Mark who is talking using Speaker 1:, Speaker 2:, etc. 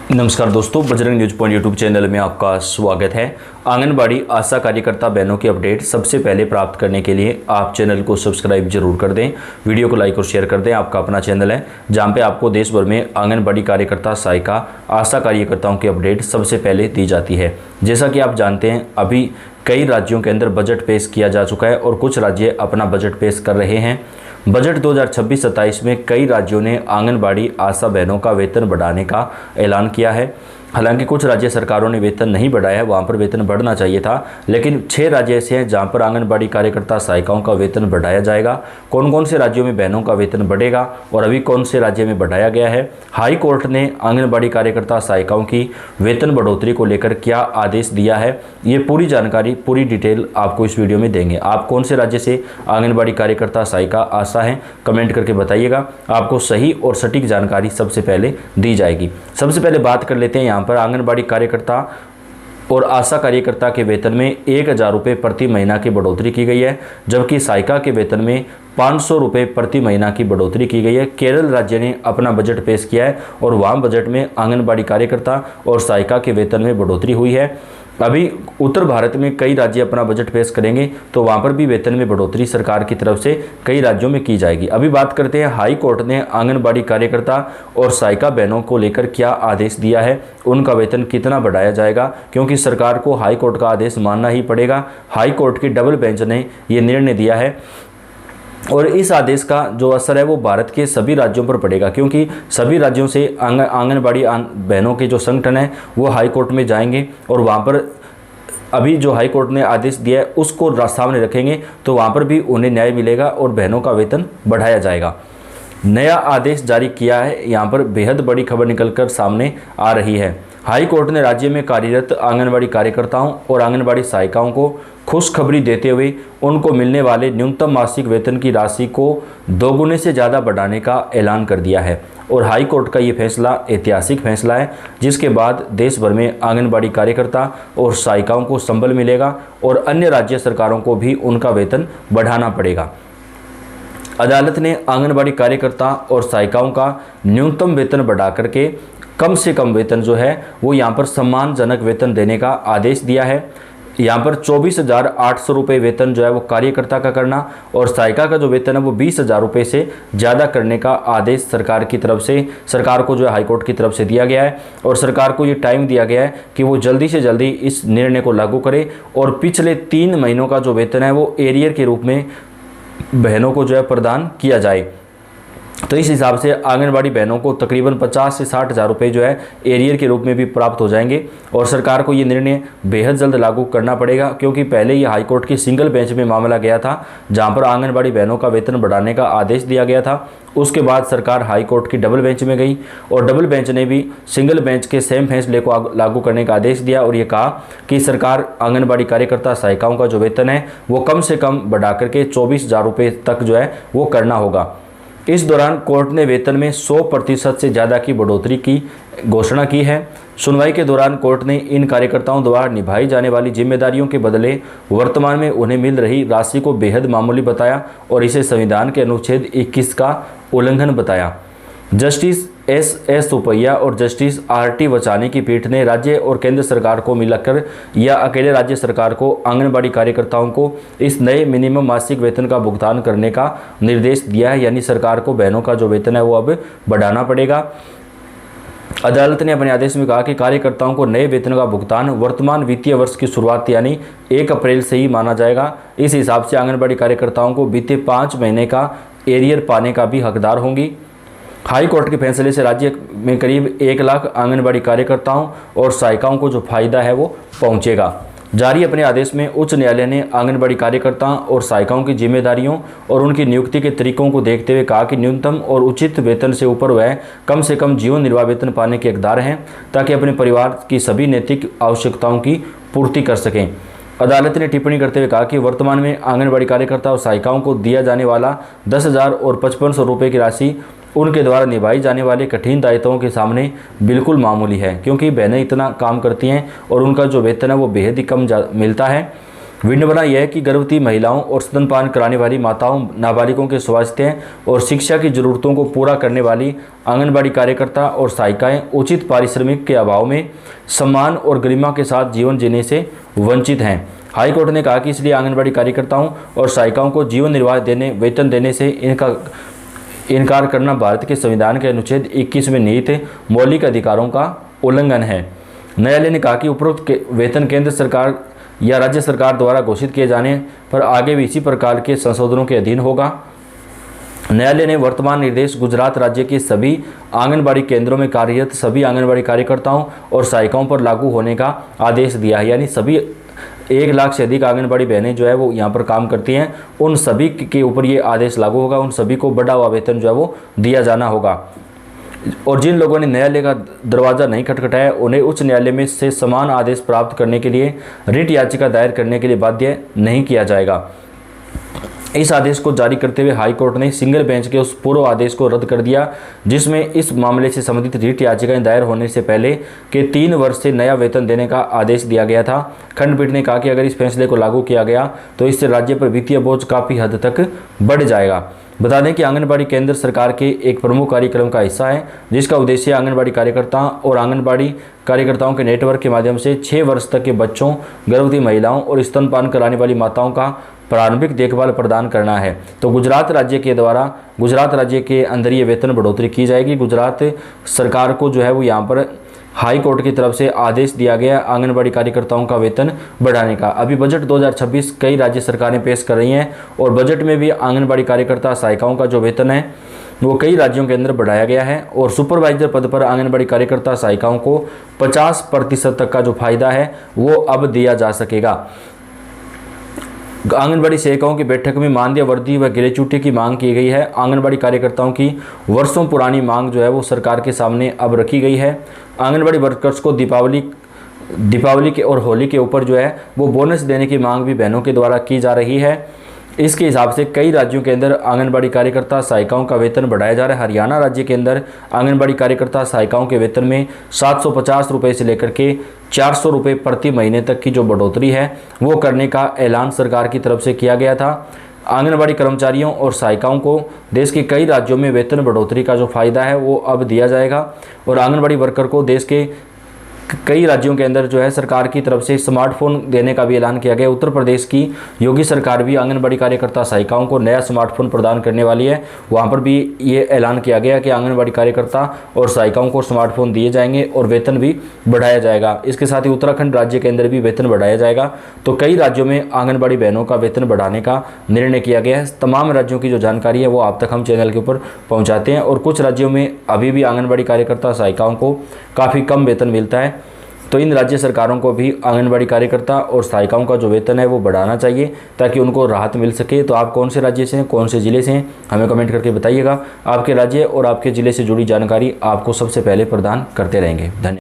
Speaker 1: नमस्कार दोस्तों, Bajrang news point YouTube channel में आपका स्वागत है। आंगनबाड़ी आशा कार्यकर्ता बहनों की अपडेट सबसे पहले प्राप्त करने के लिए आप चैनल को सब्सक्राइब जरूर कर दें, वीडियो को लाइक और शेयर कर दें। आपका अपना चैनल है जहां पे आपको देश भर में आंगनबाड़ी कार्यकर्ता, सहायिका, आशा कार्यकर्ताओं की अपडेट सबसे पहले दी जाती है। जैसा कि आप जानते हैं, अभी कई राज्यों के अंदर बजट पेश किया जा चुका है और कुछ राज्य अपना बजट पेश कर रहे हैं। बजट 2026-27 में कई राज्यों ने आंगनबाड़ी आशा बहनों का वेतन बढ़ाने का ऐलान किया है। हालांकि कुछ राज्य सरकारों ने वेतन नहीं बढ़ाया है, वहाँ पर वेतन बढ़ना चाहिए था, लेकिन 6 राज्य ऐसे हैं जहाँ पर आंगनबाड़ी कार्यकर्ता, सहायिकाओं का वेतन बढ़ाया जाएगा। कौन कौन से राज्यों में बहनों का वेतन बढ़ेगा और अभी कौन से राज्य में बढ़ाया गया है, हाई कोर्ट ने आंगनबाड़ी कार्यकर्ता, सहायिकाओं की वेतन बढ़ोतरी को लेकर क्या आदेश दिया है, ये पूरी जानकारी, पूरी डिटेल आपको इस वीडियो में देंगे। आप कौन से राज्य से आंगनबाड़ी कार्यकर्ता, सहायिका, आशा हैं, कमेंट करके बताइएगा। आपको सही और सटीक जानकारी सबसे पहले दी जाएगी। सबसे पहले बात कर लेते हैं यहाँ पर आंगनबाड़ी कार्यकर्ता और आशा कार्यकर्ता के वेतन में 1000 रुपये प्रति महीना की बढ़ोतरी की गई है, जबकि सहायिका के वेतन में 500 रुपये प्रति महीना की बढ़ोतरी की गई है। केरल राज्य ने अपना बजट पेश किया है और वहाँ बजट में आंगनबाड़ी कार्यकर्ता और सहायिका के वेतन में बढ़ोतरी हुई है। अभी उत्तर भारत में कई राज्य अपना बजट पेश करेंगे तो वहाँ पर भी वेतन में बढ़ोतरी सरकार की तरफ से कई राज्यों में की जाएगी। अभी बात करते हैं हाई कोर्ट ने आंगनबाड़ी कार्यकर्ता और सहायिका बहनों को लेकर क्या आदेश दिया है, उनका वेतन कितना बढ़ाया जाएगा, क्योंकि सरकार को हाई कोर्ट का आदेश मानना ही पड़ेगा। हाई कोर्ट की डबल बेंच ने ये निर्णय दिया है और इस आदेश का जो असर है वो भारत के सभी राज्यों पर पड़ेगा, क्योंकि सभी राज्यों से आंगनबाड़ी बहनों के जो संगठन हैं वो हाई कोर्ट में जाएंगे और वहाँ पर अभी जो हाई कोर्ट ने आदेश दिया है उसको सामने रखेंगे तो वहाँ पर भी उन्हें न्याय मिलेगा और बहनों का वेतन बढ़ाया जाएगा। नया आदेश जारी किया है, यहाँ पर बेहद बड़ी खबर निकलकर सामने आ रही है। हाई कोर्ट ने राज्य में कार्यरत आंगनबाड़ी कार्यकर्ताओं और आंगनबाड़ी सहायिकाओं को खुशखबरी देते हुए उनको मिलने वाले न्यूनतम मासिक वेतन की राशि को 2 गुने से ज़्यादा बढ़ाने का ऐलान कर दिया है। और हाई कोर्ट का ये फैसला ऐतिहासिक फैसला है, जिसके बाद देश भर में आंगनबाड़ी कार्यकर्ता और सहायिकाओं को संबल मिलेगा और अन्य राज्य सरकारों को भी उनका वेतन बढ़ाना पड़ेगा। अदालत ने आंगनबाड़ी कार्यकर्ता और सहायिकाओं का न्यूनतम वेतन बढ़ा करके कम से कम वेतन जो है वो यहाँ पर सम्मानजनक वेतन देने का आदेश दिया है। यहाँ पर 24,800 रुपये वेतन जो है वो कार्यकर्ता का करना और सहायिका का जो वेतन है वो 20,000 रुपये से ज़्यादा करने का आदेश सरकार की तरफ से, सरकार को जो है हाईकोर्ट की तरफ से दिया गया है। और सरकार को ये टाइम दिया गया है कि वो जल्दी से जल्दी इस निर्णय को लागू करे और पिछले 3 महीनों का जो वेतन है वो एरियर के रूप में बहनों को जो है प्रदान किया जाए। तो इस हिसाब से आंगनबाड़ी बहनों को तकरीबन 50 से 60 हज़ार रुपये जो है एरियर के रूप में भी प्राप्त हो जाएंगे और सरकार को ये निर्णय बेहद जल्द लागू करना पड़ेगा, क्योंकि पहले ये हाईकोर्ट की सिंगल बेंच में मामला गया था जहां पर आंगनबाड़ी बहनों का वेतन बढ़ाने का आदेश दिया गया था। उसके बाद सरकार हाईकोर्ट की डबल बेंच में गई और डबल बेंच ने भी सिंगल बेंच के सेम फैसले को लागू करने का आदेश दिया और ये कहा कि सरकार आंगनबाड़ी कार्यकर्ता, सहायिकाओं का जो वेतन है वो कम से कम बढ़ा करके 24,000 रुपये तक जो है वो करना होगा। इस दौरान कोर्ट ने वेतन में 100% से ज़्यादा की बढ़ोतरी की घोषणा की है। सुनवाई के दौरान कोर्ट ने इन कार्यकर्ताओं द्वारा निभाई जाने वाली जिम्मेदारियों के बदले वर्तमान में उन्हें मिल रही राशि को बेहद मामूली बताया और इसे संविधान के अनुच्छेद 21 का उल्लंघन बताया। जस्टिस एस सुपैया और जस्टिस RT वचानी की पीठ ने राज्य और केंद्र सरकार को मिलाकर या अकेले राज्य सरकार को आंगनबाड़ी कार्यकर्ताओं को इस नए मिनिमम मासिक वेतन का भुगतान करने का निर्देश दिया है, यानी सरकार को बहनों का जो वेतन है वो अब बढ़ाना पड़ेगा। अदालत ने अपने आदेश में कहा कि कार्यकर्ताओं को नए वेतन का भुगतान वर्तमान वित्तीय वर्ष की शुरुआत यानी 1 अप्रैल से ही माना जाएगा। इस हिसाब से आंगनबाड़ी कार्यकर्ताओं को बीते 5 महीने का एरियर पाने का भी हकदार होंगी। हाई कोर्ट के फैसले से राज्य में करीब 1 लाख आंगनबाड़ी कार्यकर्ताओं और सहायिकाओं को जो फायदा है वो पहुंचेगा। जारी अपने आदेश में उच्च न्यायालय ने आंगनबाड़ी कार्यकर्ताओं और सहायिकाओं की जिम्मेदारियों और उनकी नियुक्ति के तरीकों को देखते हुए कहा कि न्यूनतम और उचित वेतन से ऊपर वह कम से कम जीवन निर्वाह वेतन पाने के हकदार हैं, ताकि अपने परिवार की सभी नैतिक आवश्यकताओं की पूर्ति कर सकें। अदालत ने टिप्पणी करते हुए कहा कि वर्तमान में आंगनबाड़ी कार्यकर्ता और सहायिकाओं को दिया जाने वाला 10,000 और 5500 रुपये की राशि उनके द्वारा निभाई जाने वाले कठिन दायित्वों के सामने बिल्कुल मामूली है, क्योंकि बहनें इतना काम करती हैं और उनका जो वेतन है वो बेहद ही कम मिलता है। विडंबना यह है कि गर्भवती महिलाओं और स्तनपान कराने वाली माताओं, नाबालिगों के स्वास्थ्य और शिक्षा की जरूरतों को पूरा करने वाली आंगनबाड़ी कार्यकर्ता और सहायिकाएं उचित पारिश्रमिक के अभाव में सम्मान और गरिमा के साथ जीवन जीने से वंचित हैं। हाईकोर्ट ने कहा कि इसलिए आंगनबाड़ी कार्यकर्ताओं और सहायिकाओं को जीवन निर्वाह वेतन देने से इनकार करना भारत के संविधान के अनुच्छेद 21 में निहित मौलिक अधिकारों का उल्लंघन है। न्यायालय ने कहा कि उपरोक्त वेतन केंद्र सरकार या राज्य सरकार द्वारा घोषित किए जाने पर आगे भी इसी प्रकार के संशोधनों के अधीन होगा। न्यायालय ने वर्तमान निर्देश गुजरात राज्य के सभी आंगनबाड़ी केंद्रों में कार्यरत सभी आंगनबाड़ी कार्यकर्ताओं और सहायिकाओं पर लागू होने का आदेश दिया है। यानी सभी 1 लाख से अधिक आंगनबाड़ी बहनें जो है वो यहाँ पर काम करती हैं, उन सभी के ऊपर ये आदेश लागू होगा। उन सभी को बढ़ा हुआ वेतन जो है वो दिया जाना होगा। और जिन लोगों ने न्यायालय का दरवाज़ा नहीं खटखटाया, उन्हें उच्च न्यायालय में से समान आदेश प्राप्त करने के लिए रिट याचिका दायर करने के लिए बाध्य नहीं किया जाएगा। इस आदेश को जारी करते हुए हाई कोर्ट ने सिंगल बेंच के उस पूर्व आदेश को रद्द कर दिया जिसमें इस मामले से संबंधित रिट याचिकाएं दायर होने से पहले के 3 वर्ष से नया वेतन देने का आदेश दिया गया था। खंडपीठ ने कहा कि अगर इस फैसले को लागू किया गया तो इससे राज्य पर वित्तीय बोझ काफ़ी हद तक बढ़ जाएगा। बता दें कि आंगनबाड़ी केंद्र सरकार के एक प्रमुख कार्यक्रम का हिस्सा है जिसका उद्देश्य आंगनबाड़ी कार्यकर्ताओं और आंगनबाड़ी कार्यकर्ताओं के नेटवर्क के माध्यम से 6 वर्ष तक के बच्चों, गर्भवती महिलाओं और स्तनपान कराने वाली माताओं का प्रारंभिक देखभाल प्रदान करना है। तो गुजरात राज्य के अंदर ये वेतन बढ़ोतरी की जाएगी। गुजरात सरकार को जो है वो यहाँ पर हाई कोर्ट की तरफ से आदेश दिया गया आंगनबाड़ी कार्यकर्ताओं का वेतन बढ़ाने का। अभी बजट 2026 कई राज्य सरकारें पेश कर रही हैं और बजट में भी आंगनबाड़ी कार्यकर्ता सहायिकाओं का जो वेतन है वो कई राज्यों के अंदर बढ़ाया गया है। और सुपरवाइजर पद पर आंगनबाड़ी कार्यकर्ता सहायिकाओं को 50% तक का जो फायदा है वो अब दिया जा सकेगा। आंगनबाड़ी सेविकाओं की बैठक में मानदेय वृद्धि व ग्रेच्युटी की मांग की गई है। आंगनबाड़ी कार्यकर्ताओं की वर्षों पुरानी मांग जो है वो सरकार के सामने अब रखी गई है। आंगनबाड़ी वर्कर्स को दीपावली के और होली के ऊपर जो है वो बोनस देने की मांग भी बहनों के द्वारा की जा रही है। इसके हिसाब से कई राज्यों के अंदर आंगनबाड़ी कार्यकर्ता सहायिकाओं का वेतन बढ़ाया जा रहा है। हरियाणा राज्य के अंदर आंगनबाड़ी कार्यकर्ता सहायिकाओं के वेतन में 750 रुपये से लेकर के 400 रुपये प्रति महीने तक की जो बढ़ोतरी है वो करने का ऐलान सरकार की तरफ से किया गया था। आंगनबाड़ी कर्मचारियों और सहायिकाओं को देश के कई राज्यों में वेतन बढ़ोतरी का जो फायदा है वो अब दिया जाएगा। और आंगनबाड़ी वर्कर को देश के कई राज्यों के अंदर जो है सरकार की तरफ से स्मार्टफोन देने का भी ऐलान किया गया। उत्तर प्रदेश की योगी सरकार भी आंगनबाड़ी कार्यकर्ता सहायिकाओं को नया स्मार्टफोन प्रदान करने वाली है। वहां पर भी ये ऐलान किया गया कि आंगनबाड़ी कार्यकर्ता और सहायिकाओं को स्मार्टफोन दिए जाएंगे और वेतन भी बढ़ाया जाएगा। इसके साथ ही उत्तराखंड राज्य के अंदर भी वेतन बढ़ाया जाएगा। तो कई राज्यों में आंगनबाड़ी बहनों का वेतन बढ़ाने का निर्णय किया गया है। तमाम राज्यों की जो जानकारी है वो आप तक हम चैनल के ऊपर पहुँचाते हैं। और कुछ राज्यों में अभी भी आंगनबाड़ी कार्यकर्ता सहायिकाओं को काफ़ी कम वेतन मिलता है। तो इन राज्य सरकारों को भी आंगनबाड़ी कार्यकर्ता और सहायिकाओं का जो वेतन है वो बढ़ाना चाहिए ताकि उनको राहत मिल सके। तो आप कौन से राज्य से हैं, कौन से ज़िले से हैं, हमें कमेंट करके बताइएगा। आपके राज्य और आपके ज़िले से जुड़ी जानकारी आपको सबसे पहले प्रदान करते रहेंगे। धन्यवाद।